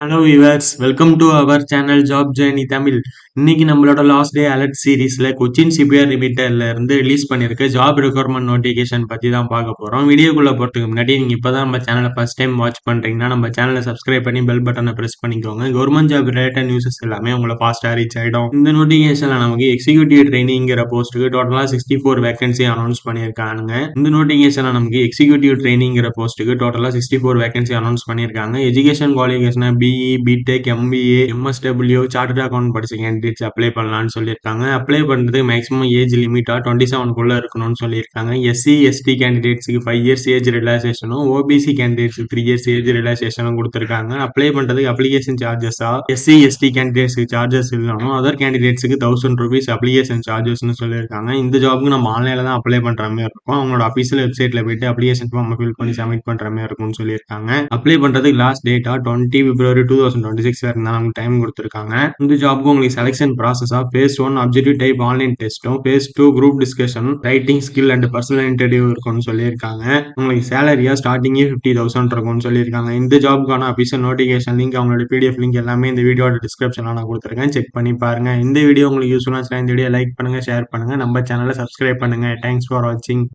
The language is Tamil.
Hello viewers, welcome to our channel job journey Tamil. இன்னைக்கு நம்மளோட லாஸ்ட் டே அலர்ட் சீரீஸ்ல கொச்சின் சிபிஆர் லிமிடெட்ல இருந்து ரிலீஸ் பண்ணிருக்க ஜாப் ரெக்யர்மெண்ட் நோட்டிஃபிகேஷன் பத்தி தான் பார்க்க போறோம். வீடியோக்குள்ள போறதுக்கு முன்னாடி நீங்க இப்பதான் நம்ம சேனலை ஃபர்ஸ்ட் டைம் வாட்ச் பண்றீங்கன்னா நம்ம சேனலை சப்ஸ்கிரைப் பண்ணி பெல் பட்டனை பிரஸ் பண்ணிக்கோங்க. கவர்மெண்ட் ஜாப் ரிலேட்டட் நியூஸஸ் எல்லாமே உங்களை ஃபாஸ்டா ரீச் ஆயிடும். இந்த நோட்டிஃபிகேஷன்ல நமக்கு எக்ஸிக்யூட்டிவ் ட்ரைனிங்கிற போஸ்ட்டுக்கு டோட்டலா 64 வேகன்சி அனௌன்ஸ் பண்ணியிருக்காங்க. இந்த நோட்டிஃபிகேஷன்ல நமக்கு எக்ஸிக்யூட்டிவ் ட்ரைனிங்கிற போஸ்ட்டுக்கு டோட்டலா 64 வேகன்சி அனௌன்ஸ் பண்ணியிருக்காங்க. Education qualification BE, BTech, MBA, MSW, chartered account படிச்ச கேண்டிடேட்ஸ் அப்ளை பண்ணலாம்னு சொல்லியிருக்காங்க. அப்ளை பண்றது மேக்ஸிமம் ஏஜ் லிமிட்டா 27 இருக்கணும்னு சொல்லியிருக்காங்க. எஸ்சி எஸ்டி கேண்டிடேட்ஸ்க்கு 5 இயர்ஸ் ஏஜ் ரிலாக்சேஷனும், ஓபிசி கேண்டிடேட்ஸ்க்கு 3 இயர்ஸ் ஏஜ் ரிலாக்சேஷனும் கொடுத்திருக்காங்க. அப்ளை பண்றதுக்கு அப்ளிகேஷன் சார்ஜஸா எஸ்சி எஸ்டி கேண்டிடேட்ஸ்க்கு சார்ஜஸ் இல்லைனும், அதர் கேண்டிடேட்ஸ்க்கு ₹1000 அப்ளிகேஷன் சார்ஜஸ்னு சொல்லியிருக்காங்க. இந்த ஜாப்க்கு நம்ம ஆன்லைன்ல தான் அப்ளை பண்ற மாதிரி இருக்கும். அவங்களோட அபிஷியல் வெப்சைட்ல போயிட்டு அப்ளிகேஷன் ஃபார்ம் ஃபில் பண்ணி சப்மிட் பண்ற மாதிரி இருக்கும்னு சொல்லியிருக்காங்க. அப்ளை பண்றதுக்கு லாஸ்ட் டேட்டா 20 பிப்ரவரி 2026 வரைக்கும் தான் நமக்கு டைம் கொடுத்துருக்காங்க. இந்த ஜாப்க்கு உங்களுக்கு செலக்ஷன் ப்ராசஸா phase 1 அப்ஜெக்டிவ் டைப் ஆன்லைன் டெஸ்ட்டும், phase 2 group discussion, writing skill and personal interview இருக்கும்னு சொல்லியிருக்காங்க. உங்களுக்கு சேலரியா ஸ்டார்டிங்கே 50,000 இருக்கும்னு சொல்லியிருக்காங்க. இந்த ஜாப்க்கான அபிஷியல் நோட்டிஃபிகேஷன் லிங்க், அவங்களோட பிடிஎஃப் லிங்க் எல்லாமே இந்த வீடியோட டிஸ்கிரிப்ஷன்ல நான் கொடுத்துருக்கேன். செக் பண்ணி பாருங்க. இந்த வீடியோ உங்களுக்கு யூஸ்ஃபுல்லா இருந்துச்சுன்னா இந்த வீடியோ லைக் பண்ணுங்க, ஷேர் பண்ணுங்க, நம்ம சேனலை சப்ஸ்கிரைப் பண்ணுங்க. தேங்க்ஸ் ஃபார் வாட்சிங்.